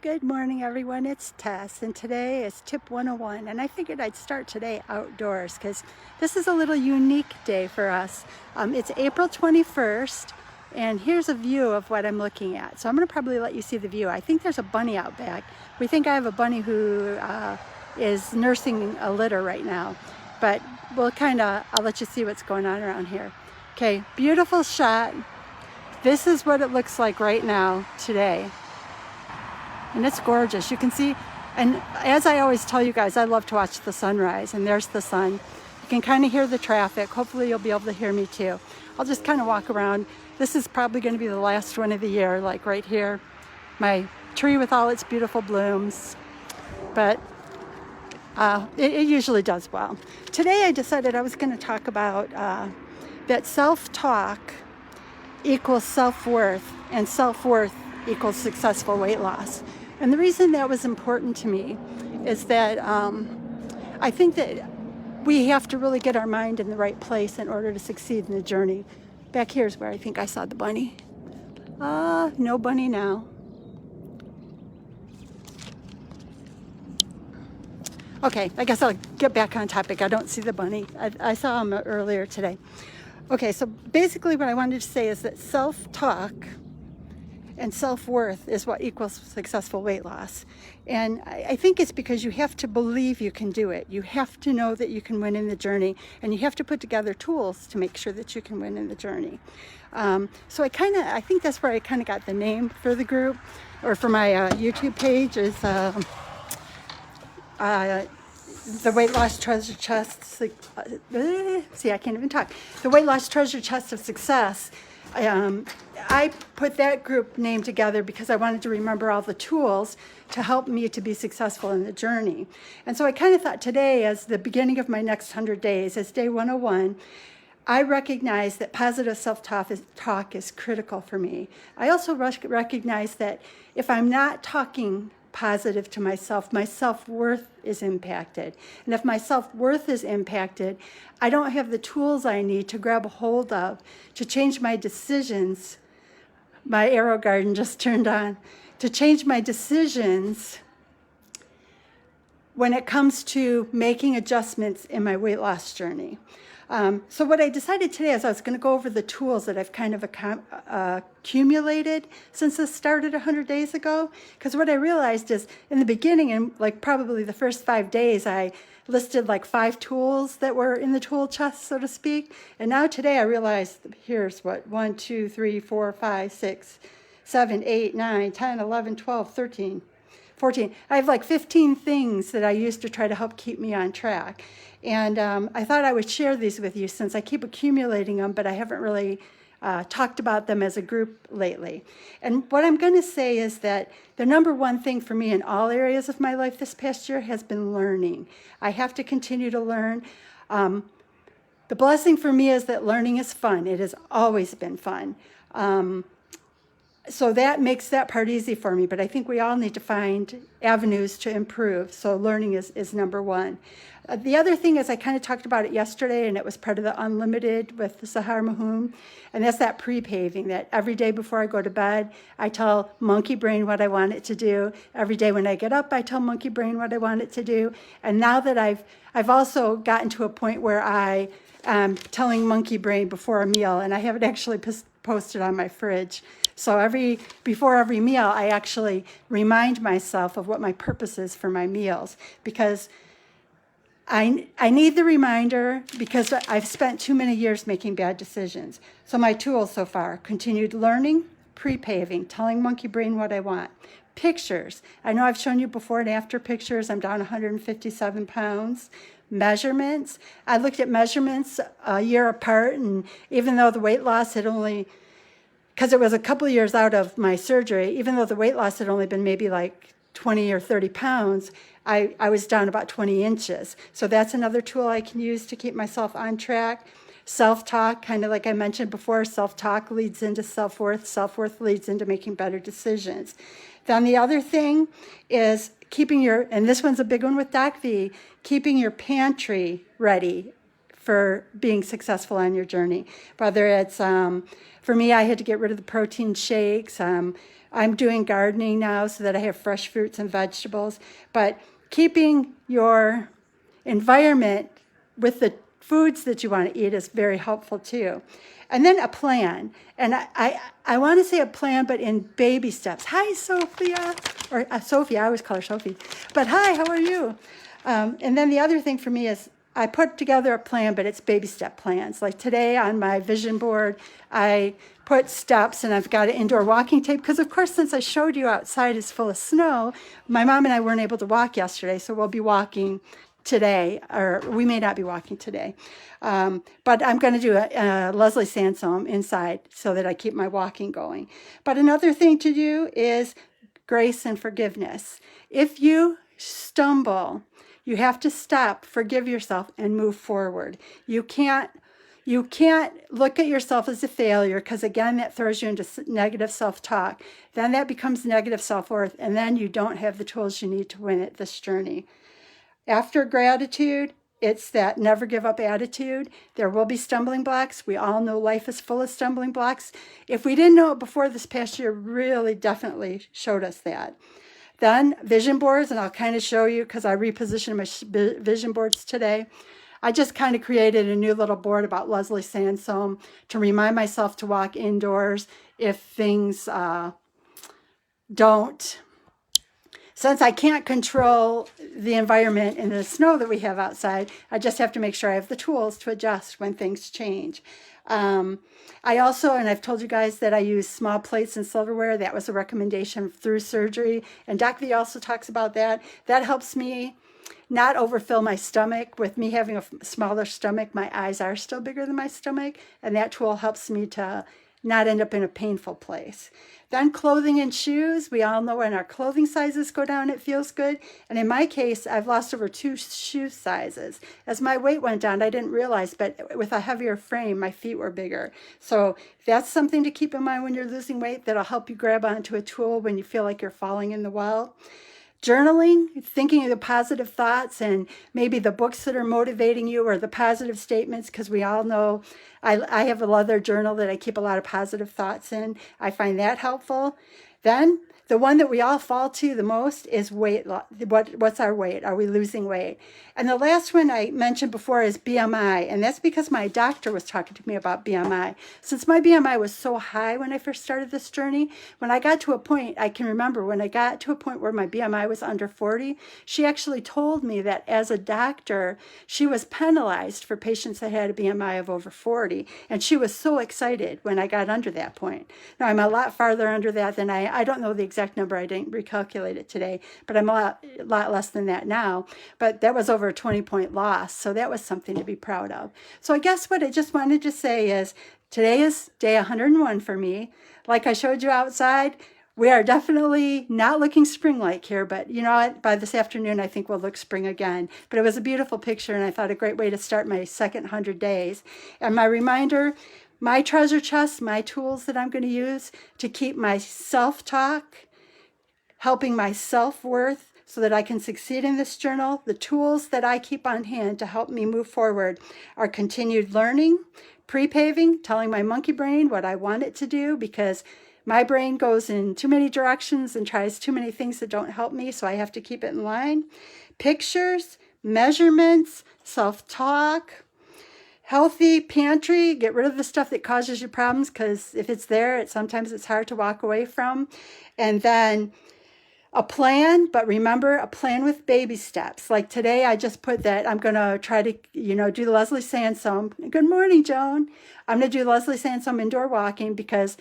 Good morning, everyone. It's Tess, and today is tip 101. And I figured I'd start today outdoors because this is a little unique day for us. It's April 21st, and here's a view of what I'm looking at. So I'm going to probably let you see the view. I think there's a bunny out back. We think I have a bunny who is nursing a litter right now, but I'll let you see what's going on around here. Okay, beautiful shot. This is what it looks like right now today. And it's gorgeous. You can see, and as I always tell you guys, I love to watch the sunrise, and there's the sun. You can kind of hear the traffic. Hopefully you'll be able to hear me too. I'll just kind of walk around. This is probably going to be the last one of the year, like right here. My tree with all its beautiful blooms. But it usually does well. Today I decided I was going to talk about that self-talk equals self-worth, and self-worth equals successful weight loss. And the reason that was important to me is that I think that we have to really get our mind in the right place in order to succeed in the journey. Back here is where I think I saw the bunny. No bunny now. Okay, I guess I'll get back on topic. I don't see the bunny. I saw him earlier today. Okay, so basically what I wanted to say is that self-talk and self-worth is what equals successful weight loss. And I think it's because you have to believe you can do it. You have to know that you can win in the journey, and you have to put together tools to make sure that you can win in the journey. So I think that's where I kind of got the name for the group, or for my YouTube page, is the weight loss treasure chest. See, I can't even talk. The weight loss treasure chest of success. I put that group name together because I wanted to remember all the tools to help me to be successful in the journey. And so I kind of thought today, as the beginning of my next 100 days, as day 101, I recognize that positive self-talk is critical for me. I also recognize that if I'm not talking positive to myself, my self-worth is impacted. And if my self-worth is impacted, I don't have the tools I need to grab a hold of to change my decisions. My arrow garden just turned on. To change my decisions when it comes to making adjustments in my weight loss journey. So what I decided today is I was going to go over the tools that I've kind of accumulated since this started 100 days ago. Because what I realized is in the beginning, and like probably the first 5 days, I listed like 5 tools that were in the tool chest, so to speak. And now today I realized here's what, 1, 2, 3, 4, 5, 6, 7, 8, 9, 10, 11, 12, 13, 14. I have like 15 things that I use to try to help keep me on track. And I thought I would share these with you since I keep accumulating them, but I haven't really talked about them as a group lately. And what I'm going to say is that the number one thing for me in all areas of my life this past year has been learning. I have to continue to learn. The blessing for me is that learning is fun. It has always been fun. So that makes that part easy for me, but I think we all need to find avenues to improve. So learning is number one. The other thing is I kind of talked about it yesterday, and it was part of the Unlimited with the Sahar Mahmoum, and that's that pre-paving, that every day before I go to bed, I tell monkey brain what I want it to do. Every day when I get up, I tell monkey brain what I want it to do. And now that I've also gotten to a point where I am telling monkey brain before a meal, and I have it actually posted on my fridge. So before every meal, I actually remind myself of what my purpose is for my meals, because I need the reminder because I've spent too many years making bad decisions. So my tools so far: continued learning, pre-paving, telling monkey brain what I want, pictures. I know I've shown you before and after pictures. I'm down 157 pounds. Measurements. I looked at measurements a year apart, and even though the weight loss had only, because it was a couple of years out of my surgery, even though the weight loss had only been maybe like 20 or 30 pounds, I was down about 20 inches. So that's another tool I can use to keep myself on track. Self-talk, kind of like I mentioned before, self-talk leads into self-worth. Self-worth leads into making better decisions. Then the other thing is keeping and this one's a big one with Doc V, keeping your pantry ready for being successful on your journey. Whether it's, for me, I had to get rid of the protein shakes. I'm doing gardening now so that I have fresh fruits and vegetables. But keeping your environment with the foods that you want to eat is very helpful too. And then a plan. And I want to say a plan, but in baby steps. Hi, Sophia. Or Sophie, I always call her Sophie. But hi, how are you? And then the other thing for me is I put together a plan, but it's baby step plans. Like today on my vision board, I put steps and I've got an indoor walking tape because, of course, since I showed you outside is full of snow, my mom and I weren't able to walk yesterday, so we'll be walking today, or we may not be walking today. But I'm going to do a Leslie Sansome inside so that I keep my walking going. But another thing to do is grace and forgiveness. If you stumble, you have to stop, forgive yourself, and move forward. You can't look at yourself as a failure because, again, that throws you into negative self-talk. Then that becomes negative self-worth, and then you don't have the tools you need to win at this journey. After gratitude, it's that never give up attitude. There will be stumbling blocks. We all know life is full of stumbling blocks. If we didn't know it before, this past year really definitely showed us that. Then vision boards, and I'll kind of show you because I repositioned my vision boards today. I just kind of created a new little board about Leslie Sansome to remind myself to walk indoors if things don't. Since I can't control the environment and the snow that we have outside, I just have to make sure I have the tools to adjust when things change. I also, and I've told you guys that I use small plates and silverware. That was a recommendation through surgery. And Doc V also talks about that. That helps me not overfill my stomach. With me having a smaller stomach, my eyes are still bigger than my stomach. And that tool helps me to not end up in a painful place. Then clothing and shoes. We all know when our clothing sizes go down, it feels good. And in my case, I've lost over 2 shoe sizes. As my weight went down, I didn't realize, but with a heavier frame, my feet were bigger. So that's something to keep in mind when you're losing weight. That'll help you grab onto a tool when you feel like you're falling in the well. Journaling, thinking of the positive thoughts and maybe the books that are motivating you or the positive statements, because we all know I have a leather journal that I keep a lot of positive thoughts in. I find that helpful. Then the one that we all fall to the most is weight. What's our weight? Are we losing weight? And the last one I mentioned before is BMI. And that's because my doctor was talking to me about BMI. Since my BMI was so high when I first started this journey, when I got to a point, I can remember when I got to a point where my BMI was under 40, she actually told me that as a doctor, she was penalized for patients that had a BMI of over 40. And she was so excited when I got under that point. Now, I'm a lot farther under that than I don't know the exact number. I didn't recalculate it today, but I'm a lot less than that now. But that was over a 20-point loss, so that was something to be proud of. So I guess what I just wanted to say is today is day 101 for me. Like I showed you outside, we are definitely not looking spring-like here, but you know what? By this afternoon, I think we'll look spring again. But it was a beautiful picture, and I thought a great way to start my second 100 days. And my reminder, my treasure chest, my tools that I'm going to use to keep my self-talk, helping my self-worth so that I can succeed in this journal. The tools that I keep on hand to help me move forward are continued learning, pre-paving, telling my monkey brain what I want it to do because my brain goes in too many directions and tries too many things that don't help me, so I have to keep it in line. Pictures, measurements, self-talk, healthy pantry, get rid of the stuff that causes you problems because if it's there, sometimes it's hard to walk away from. And then a plan, but remember, a plan with baby steps. Like today, I just put that I'm going to try to, do the Leslie Sansome. Good morning, Joan. I'm going to do Leslie Sansome indoor walking because,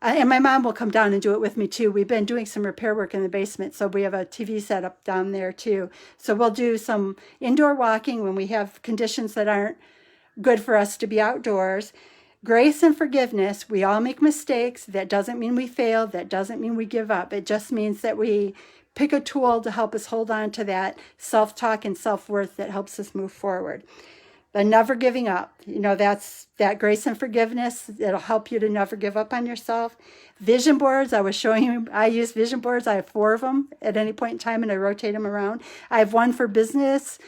and my mom will come down and do it with me too. We've been doing some repair work in the basement, so we have a TV set up down there too. So we'll do some indoor walking when we have conditions that aren't good for us to be outdoors. Grace and forgiveness, we all make mistakes. That doesn't mean we fail. That doesn't mean we give up. It just means that we pick a tool to help us hold on to that self-talk and self-worth that helps us move forward. The never giving up, that's that grace and forgiveness. It'll help you to never give up on yourself. Vision boards, I was showing you, I use vision boards. I have 4 of them at any point in time, and I rotate them around. I have one for business.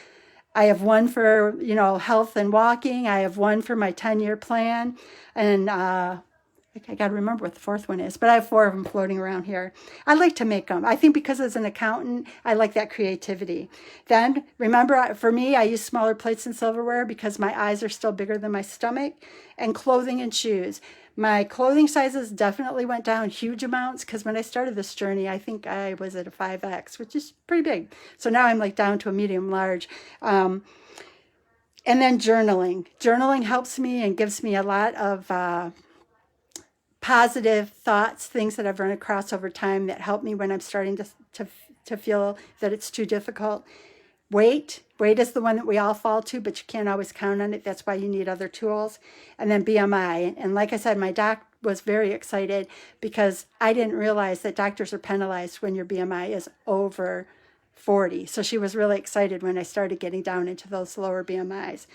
I have one for, health and walking. I have one for my 10-year plan. And I got to remember what the fourth one is, but I have four of them floating around here. I like to make them. I think because as an accountant, I like that creativity. Then remember, for me, I use smaller plates and silverware because my eyes are still bigger than my stomach, and clothing and shoes. My clothing sizes definitely went down huge amounts because when I started this journey, I think I was at a 5X, which is pretty big. So now I'm like down to a medium large. And then journaling. Journaling helps me and gives me a lot of positive thoughts, things that I've run across over time that help me when I'm starting to feel that it's too difficult. Weight is the one that we all fall to, but you can't always count on it. That's why you need other tools. And then BMI. And like I said, my doc was very excited because I didn't realize that doctors are penalized when your BMI is over 40. So she was really excited when I started getting down into those lower BMIs.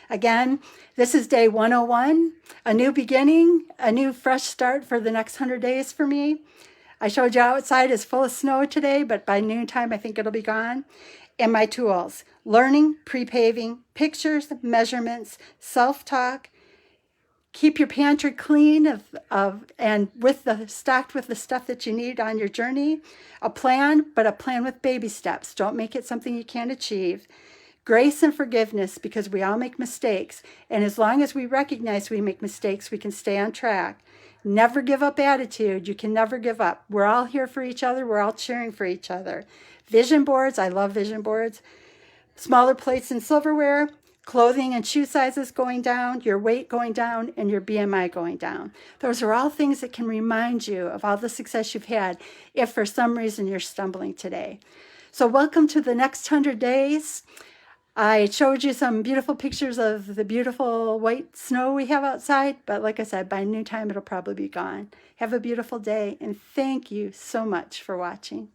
Again, this is day 101, a new beginning, a new fresh start for the next 100 days for me. I showed you outside is full of snow today, but by noontime, I think it'll be gone. And my tools, learning, pre-paving, pictures, measurements, self-talk. Keep your pantry clean and stocked with the stuff that you need on your journey. A plan, but a plan with baby steps. Don't make it something you can't achieve. Grace and forgiveness, because we all make mistakes. And as long as we recognize we make mistakes, we can stay on track. Never give up attitude. You can never give up. We're all here for each other. We're all cheering for each other. Vision boards. I love vision boards. Smaller plates and silverware. Clothing and shoe sizes going down, your weight going down, and your BMI going down. Those are all things that can remind you of all the success you've had if for some reason you're stumbling today. So welcome to the next 100 days. I showed you some beautiful pictures of the beautiful white snow we have outside, but like I said, by noontime it'll probably be gone. Have a beautiful day, and thank you so much for watching.